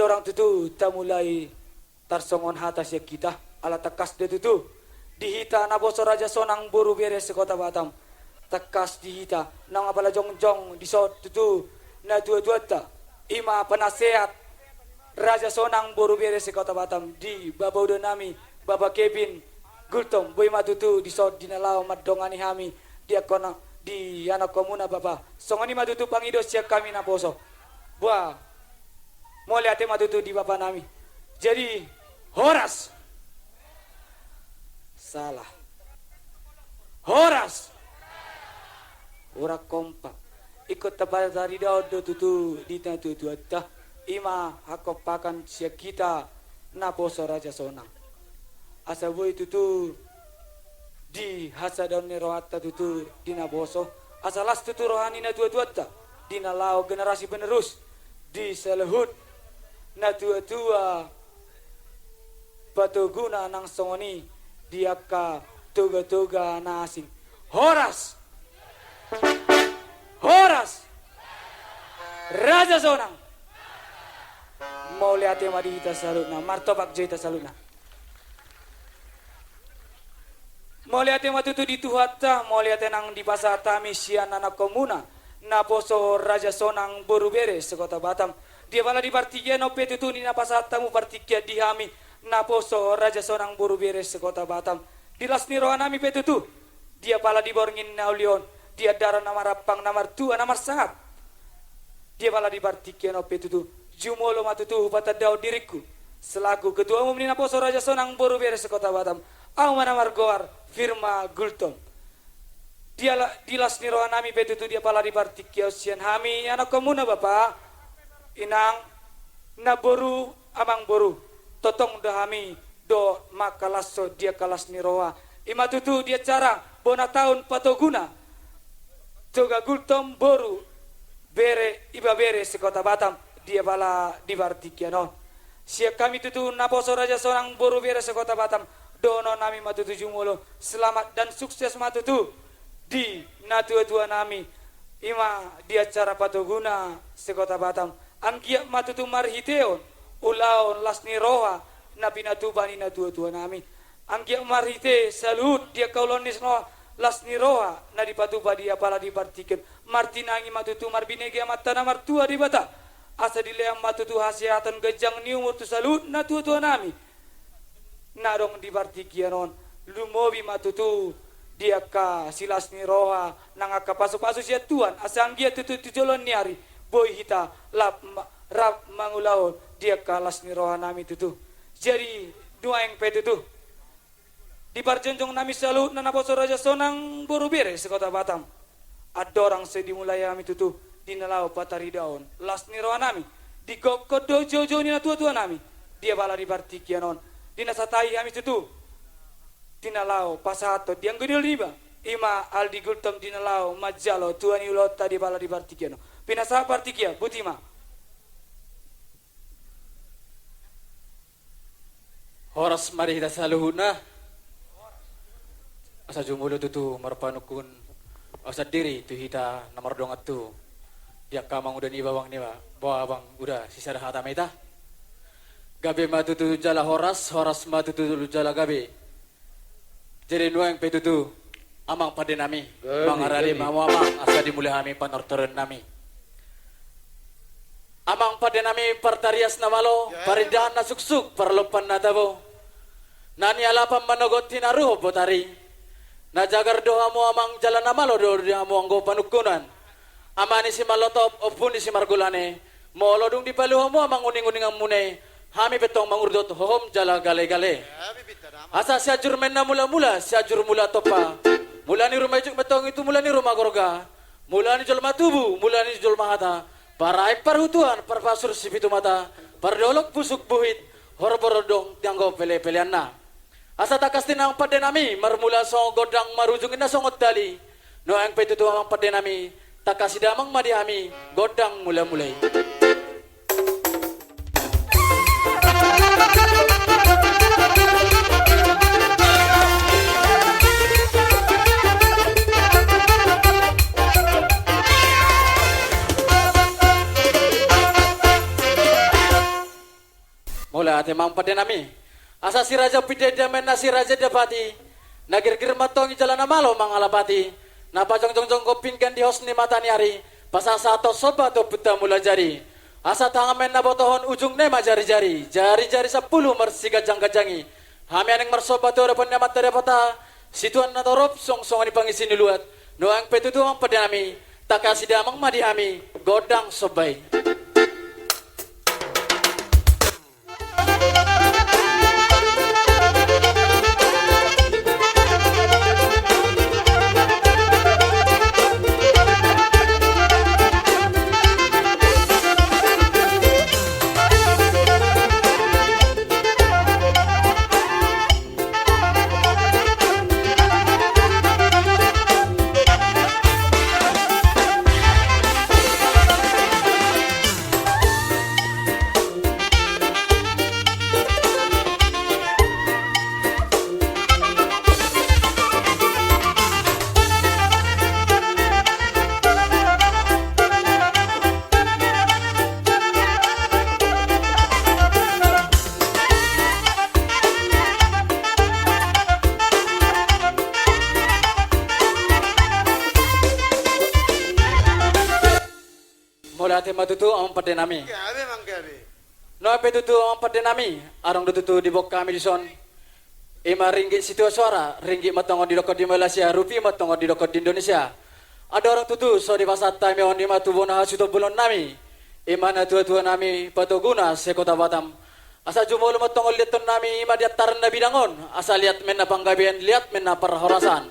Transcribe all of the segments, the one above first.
ada orang tutu ta mulai tarsongon hata siya kita ala takas de tutu dihita na boso raja sonang buru beres sa kota Batam takas dihita nang abala jongjong di sot tutu na dua ta ima penasehat raja sonang buru beres sa kota Batam di babaw do nami Baba Kevin Gultom boy matutu di sot dinalaw madongani hami di akona di anak komuna baba songoni matutu pangido siya kami na boso buah mau lihat matutu di bapak nami jadi Horas salah Horas ora kompak ikut tepat dari daud tutu di tantu tuata ima hakopakan siya kita na poso raja sonang asa boy tutu di hasa daun neroata tutu di na boso asa las tutu rohani na tuata di na lao generasi penerus di selehut na tua patuguna ng songoni dia ka tuga-tuga na asing Horas Raja Sonang mau lihat yang madita saluna martopak jeta saluna mau lihat yang matutu di tuhata mau lihat yang di pasata misian anak komuna na poso Raja Sonang borubere sekota Batam dia bala di partigia no petutu ni na pasata mu partigia di hami na poso Raja Sonang buru beres sekota Batam di lasni rohanami petutu dia pala di borngin na ulion dia darah nama rapang namar tua namar sangat dia pala di partikia no petutu jumolo matutu pata dau diriku selaku ketua umum ni na poso Raja Sonang buru beres sekota Batam au manamar goar firma Gultom dia di lasni rohanami petutu dia pala di partikia usian hami anak komuna bapak inang na boru amang boru totong dahami do makalaso dia kalas niroa ima tutu dia cara bona tahun patoguna toga Gultom boru bere iba bere sekota Batam dia bala di Bartikianon siap kami tutu na poso Raja Sonang boru bere sekota Batam dono nami matutu jumulo selamat dan sukses matutu di na tua nami ima dia cara patoguna sekota Batam angkia matutu marhiteon ulaon lasni roha na pinatubani na tua nami angkia marhite salut dia kaulonis no lasni roha na dipatuba dia pala dipartiken martinangi matutu marbinege matana martua di bata asa dileang matutu hasihatan gejang ni umur tu salut na tua nami na dong dipartikianon lumobi matutu dia ka silasni roha nangaka pasu-pasu sia tuan asa angkia tutu tujolon niari boy hita rap mangulaon dia kalas ni roha nami tutu jadi dua yang petutu di parjonjong nami salut na naposo Raja Sonang borubere sekota Batam ada orang sedimulai kami tutu di nalau patari daun las ni roha nami di kokodo jojo ni na tua nami dia bala di partikianon di nasatai kami tutu di nalau pasato diang gedil riba ima Aldi Gultom di nalau majalo tuani ulota di bala di partikianon pinasa partikia Butima Horas marihita saluhuna asa jumulo tutu marpanukun asa diri tu hita namar dongat tu dia kamang udah ni bawang ni bawa bang udah sisa dah hata meta gabe matutu jala horas matutu jala gabe jadi nuang petutu amang pada nami mangarari mamu amang asa dimulai kami panortoren nami amang pada nami partarias namalo paridahan na suksuk parlopan na tabo nani alapam manogot tinaruh botari na jagar doha mo amang jalan namalo do dia mo anggo panukunan amani si malotop opun si margulane mo lodung di paluh mo amang uning-uning amune hami betong mangurdot hohom jala gale-gale asa siajur men na mula-mula siajur mula topa mulani rumah juk betong itu mulani rumah gorga mulani jol matubu mulani jol mahata para parhutuan parpasur si pitu mata pardolok busuk buhit horborodong tianggo pele-pelean na asa takas tinang padenami marmula song godang marujung ina songot dali no ang petutu ang padenami takasidamang madihami godang mula-mulai Mula ate mang padenami. Asa si raja pide damen na si raja dapati. Nagir-gir matong jalan na malo mangalapati. Napajong-jong ko pinggan di hos ni mata ni hari. Pasasa to soba to puta mula jari. Asa tangamen na botohon ujung nema jari-jari. Jari-jari 10 marsiga jangga-jangi. Hamian yang marsoba to repon namat terepata. Situan na torop song-songan ni pangisi niluat. Noang petutu ang padenami. Takasi damang madihami. Godang sobay. Mula ate matutu ang padenami. Kari mang kari. No petutu ang padenami. Arang dututu di bok kami di son. Ima ringgit situ suara. Ringgit matongo di dokot di Malaysia. Rupi matongo di dokot di Indonesia. Ada orang tutu so di pasar time on di matu bona hasuto bulon nami. Ima na tua-tua nami patoguna se kota Batam. Asa jumolo matongo liaton nami ima diataran na bidangon. Asa liat men na panggabian liat men na perhorasan.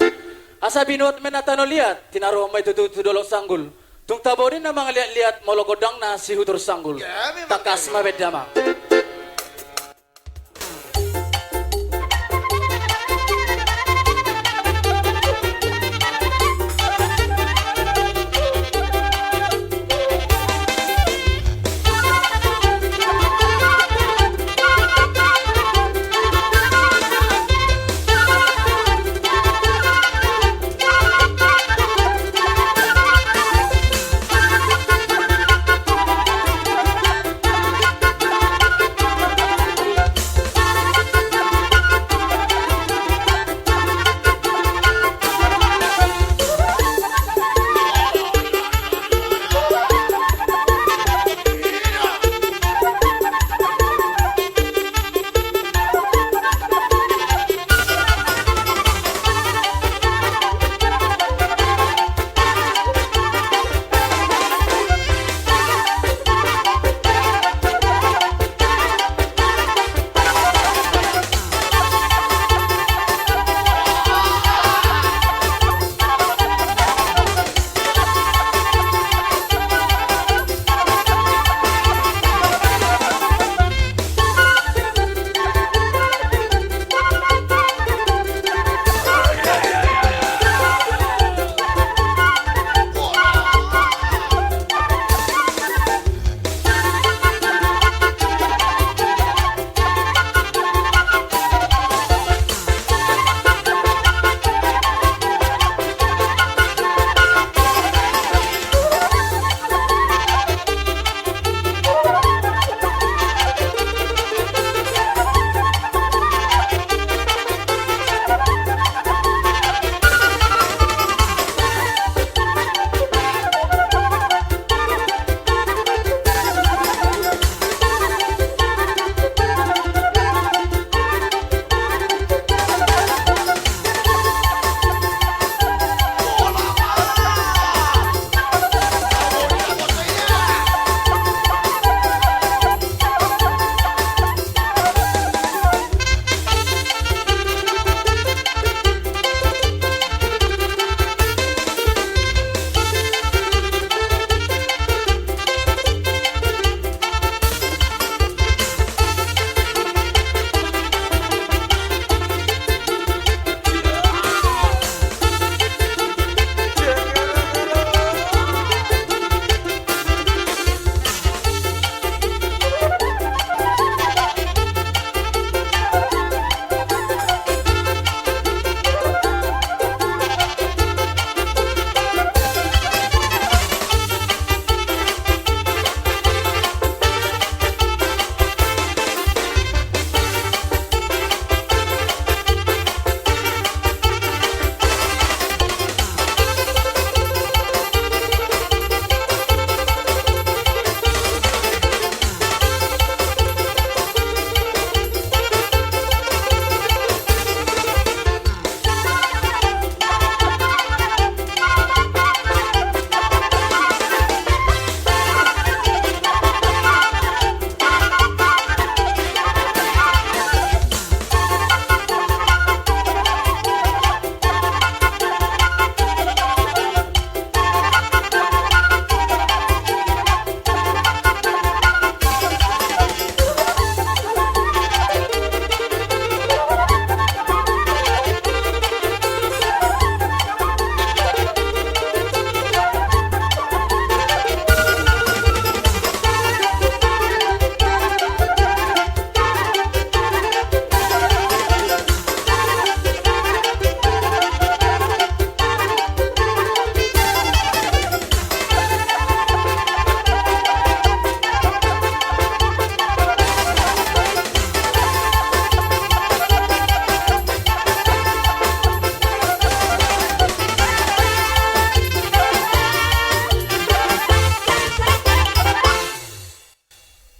Asa binuat men na tano liat. Tinaruh may tutu tudolok sanggul. Tung taborin na mga liat-liat mologodang na si Hudur Sanggul. Takas mabedama.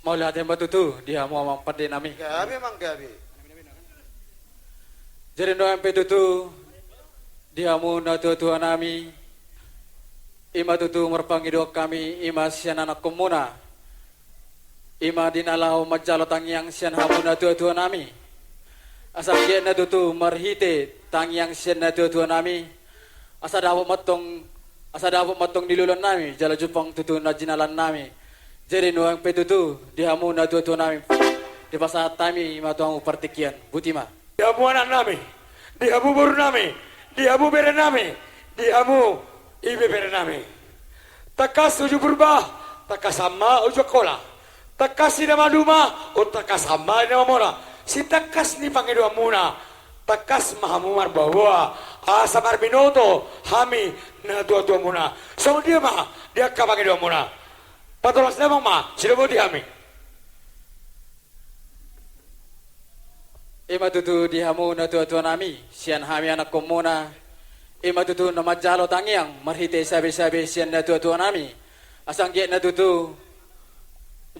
Mau lihat yang batutu dia mau amang pade nami. Gabi mang gabi. Jadi no yang petutu dia mau na tua nami. Ima tutu merpangido kami ima sian anak komuna. Ima dinalau majalo tangyang sian hamuna tua nami. Asal kian na tutu marhite tangyang sian na tua nami. Asa dapat matong nilulon nami jala jupang tutu na jinalan nami. Jadi no yang petutu dia mau na tua nami. Di pasat kami ima tuang partikian. Butima. Diamu anak nami, diamu buru nami, diamu bere nami, diamu ibe bere nami. Takas uju berubah, takas sama uju kola. Takas ina maduma, o takas sama ina mamona. Si takas ni pangidua muna, takas mahamumar bahwa asamar binoto hami na tua muna. So dia mah, dia kapangidua muna. Patolas namang mah, sila mo di hami. Ima tutu dihamu na tua nami, sian hami anak komuna. Ima tutu na majalo tangyang, marhite sabi-sabi sian na tua nami. Asang kiat na tutu,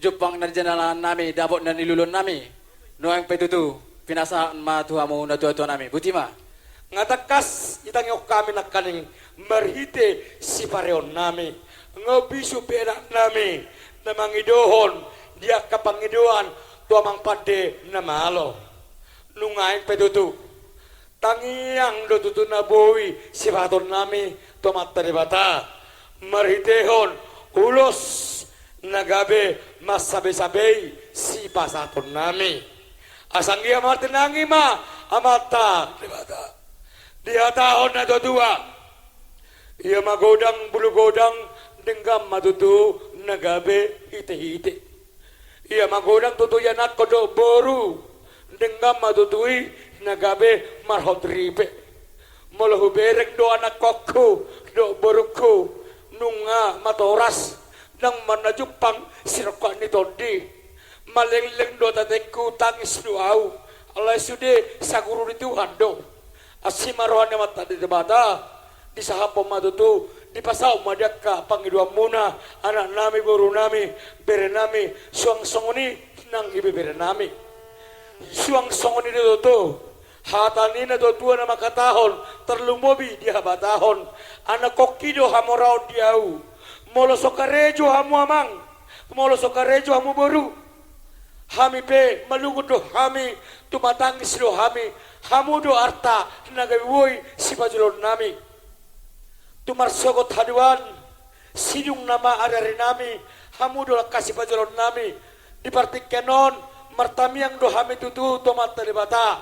jupang na janalan nami, dabot na nilulon nami. Noang petutu, pinasaan ma tuhamu na tua nami. Butima. Ngatakas itang yok kami nakaning marhite si pareon nami. Ngobisu perak nami, na mangidohon, dia kapangidoan, tuamang pade na malo. Nungaing petutu tangiang do tutu na bowi sifaton nami tomat teribata marhitehon ulos nagabe mas sabe-sabe si pasaton nami asanggia martinangi ma amata teribata dia tahun na dua ia magodang bulu godang denggam matutu nagabe ite-ite ia magodang tutu yanat kodok boru dengan matutui nagabe marhot ribe molahu berek do anak kokku do boruku nunga matoras nang manajupang sirokani todi malengleng do tateku tangis doau Allah sude saguru di Tuhan do asimarohane mata di debata di sahapom matutu di pasau madaka pangidua muna anak nami guru nami bere nami suang songoni nang ibe bere nami suang songoni dito to hatani na tua na makatahon terlumobi dia batahon anak kokido hamorao diau molo sokarejo hamu amang molo sokarejo hamu boru hami pe malungu do hami tumatangis do hami hamu do arta nagawoi si pajulon nami tumar sogot haduan sidung nama arari nami hamu do kasih pajulon nami di partik kenon martamiang do hami tutu tomat teribata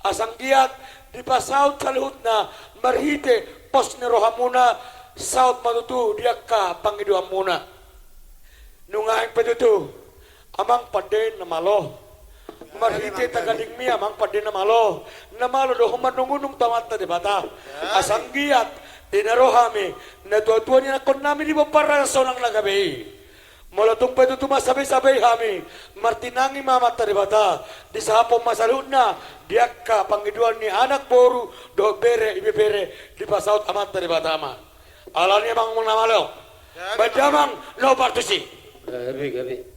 asang giat di pasaut salut na marhite pos ni rohamuna saut matutu diaka pangidua muna nungaing petutu amang pade na malo marhite tagaling mi amang pade na malo do human nungunung tomat teribata asang giat dinarohami na tua-tua ni nakon namin di bapara sonang lagabi Molotung petutu masabi-sabi hami martinangi mama teribata di sahapom masaluna diaka pangiduan ni anak boru do bere ibe bere di pasaut amat teribata ama alani bang namalo bajamang no partusi Gabi.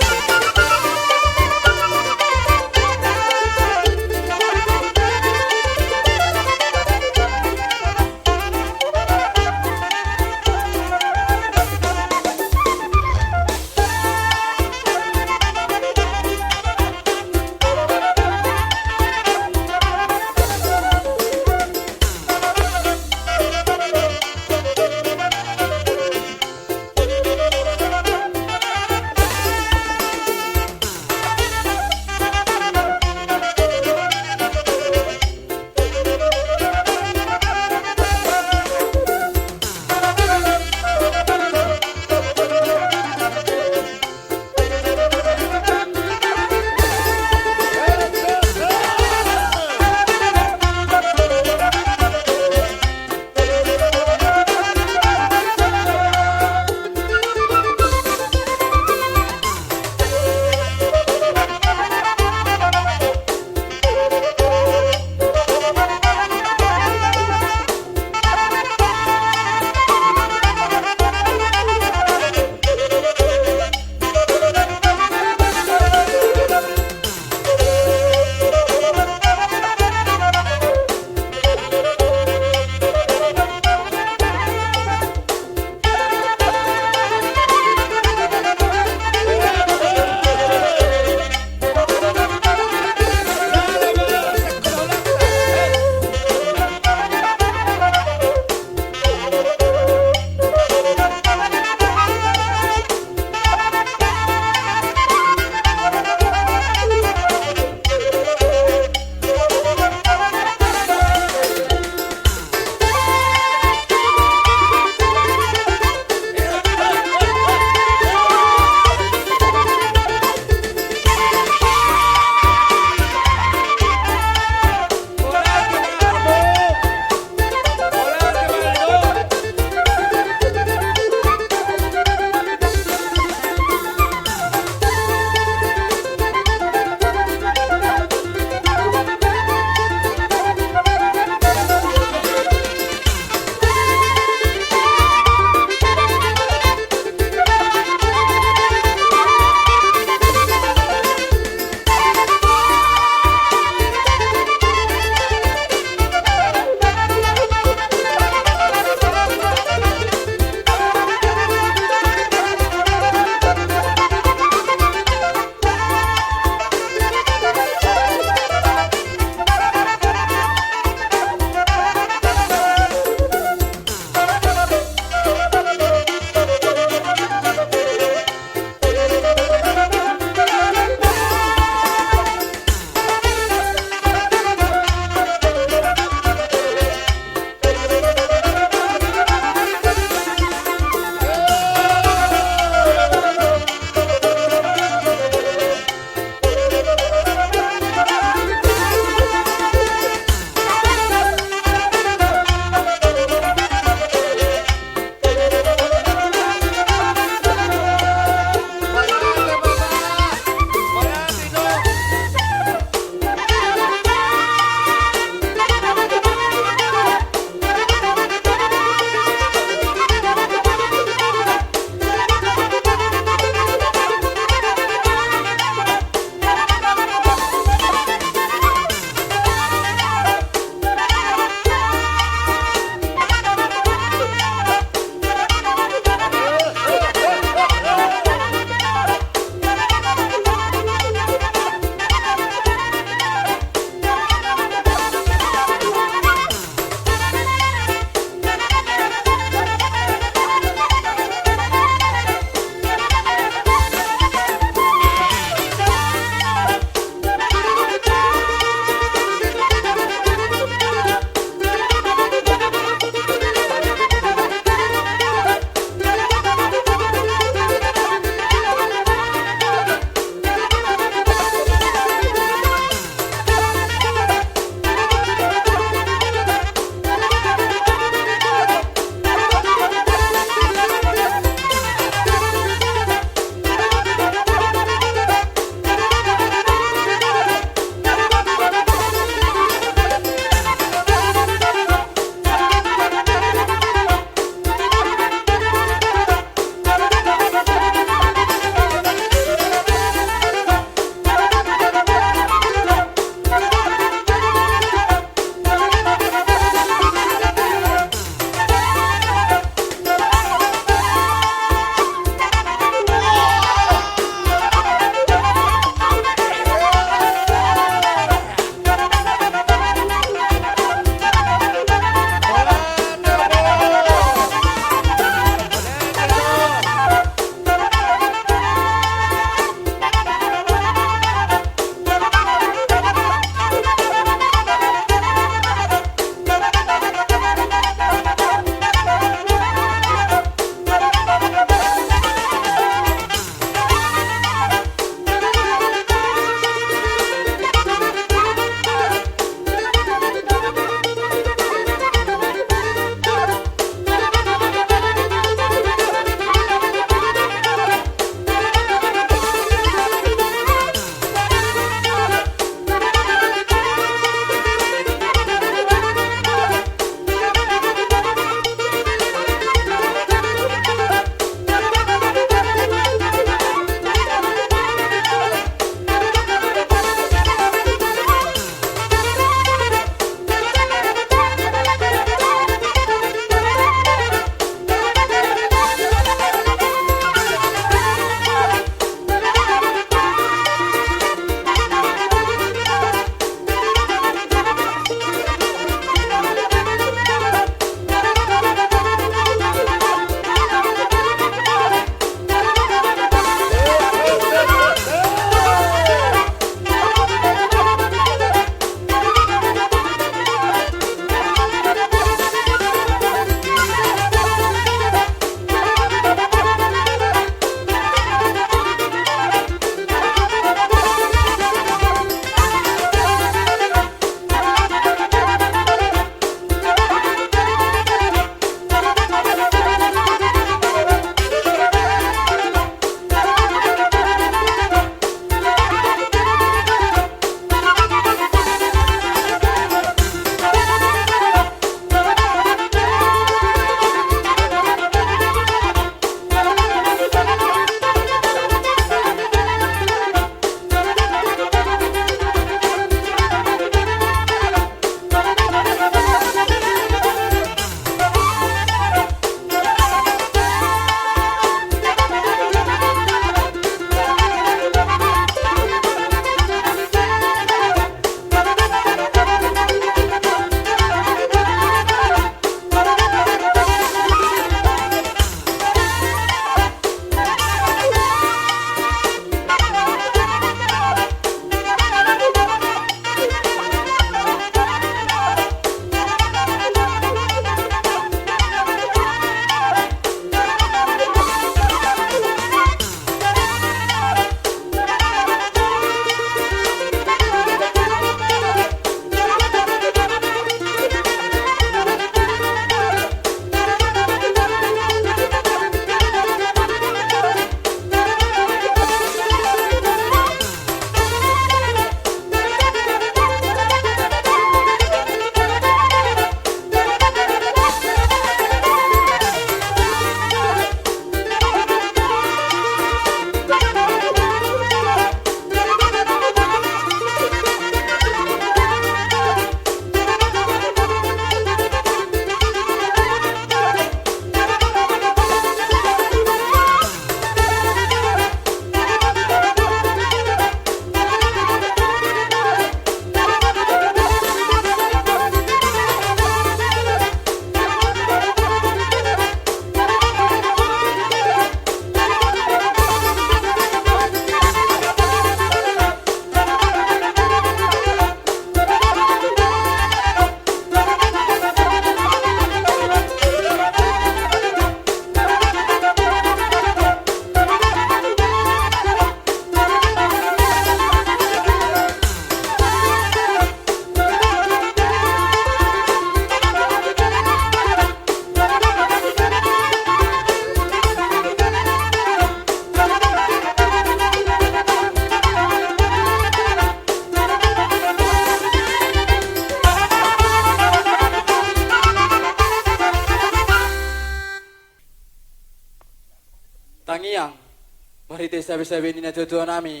marite sabi-sabi ni natutuan nami.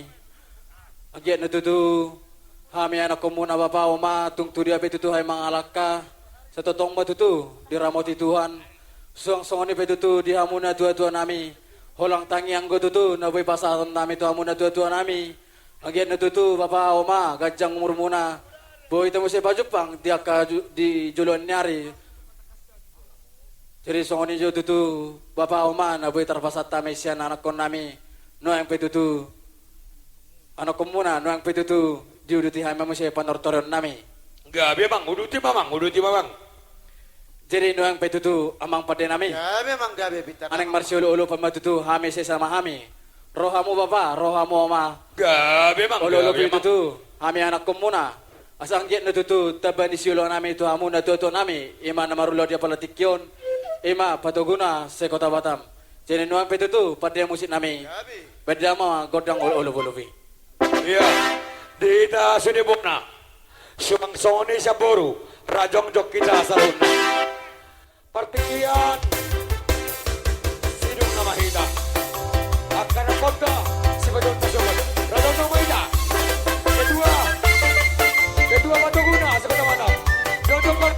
Agyat natutu, kami anak komuna bapa oma, tungturi api tutu hay mga alak ka. Sa totong matutu, diramoti Tuhan. Suang-suang ni petutu, di hamuna tua-tua nami. Holang tangi ang tutu, naboy pasaton nami tu hamuna tua-tua nami. Agyat natutu, bapa oma, gajang umur muna. Boy temu si pajupang, dia ka di juluan nyari. Jadi songoni jo tutu, bapa oma, naboy terpasat tami sian anak kon nami. No yang petutu, anak komuna, no yang petutu, diuduti hay mamusia panortoron nami. Gabi bang, uduti mamang. Jadi no yang petutu, amang pade nami. Gabi mang gabi bitar. Aneng marsiulo-ulo pamatutu, hami sesama hami. Rohamu bapa, rohamu oma. Gabi bang, Olo-olo gabi bang. petutu, hami anak komuna. Asang giat na tutu, tabani siulo nami tu hamu na tuto nami. Ima na marulo dia palatikyon. Ima patuguna sa kota Batam. Jadi no yang petutu, pade musik nami. Gabi. Bedama godang olo-olo. Iya, dita sunibok na. Sumang soni sa buru, rajong jok kita sa luna. Partikian, sidong na mahita. Akan na kota, si Badong Tasumad. Rajong na mahita. Kedua matuguna sa kota Batam. Dodong kon.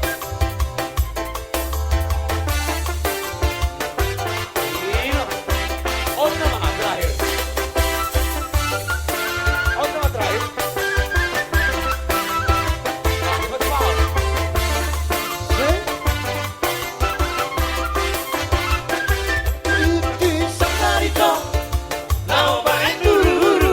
On na mga terakhir. On na mga terakhir. Lipat pound. Iki sang narito, nao baeng duru-duru.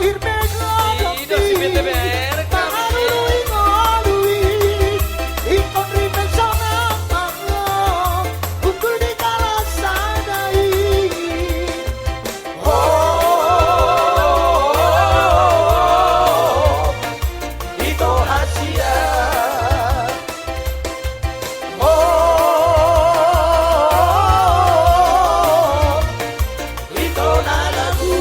Ito si BTBR kami. Ito Asia. Ito na lagu.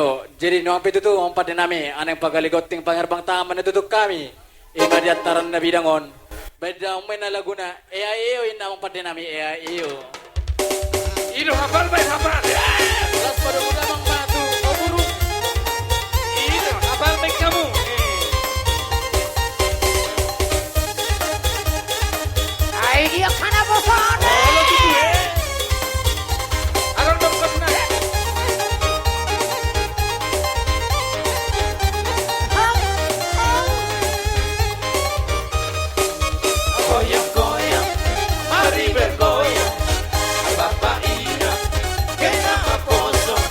Iyo, jadi nuang pitutu ang padinami anang pagaligoting pangerbang taman na tutuk kami. Imadiataran na bidangon. Bedang may nalaguna. Iyo inamang padinami iyo. Ino hafal bay hafal. Las pada muda mang matu kaburu. Ino hafal bay kamu. Ay, dia kana bosan. Kalau gitu Agar dong kesana. Goyang-goyang, mari bergoyang. Bapak Ina, kenapa kosong?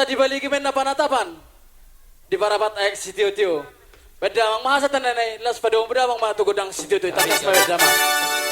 di balik men na panatapan. Di barabat ayak si Tio. Beda mang masa tananay las pada umbra mang matugod ang si Tio tanis pa dama.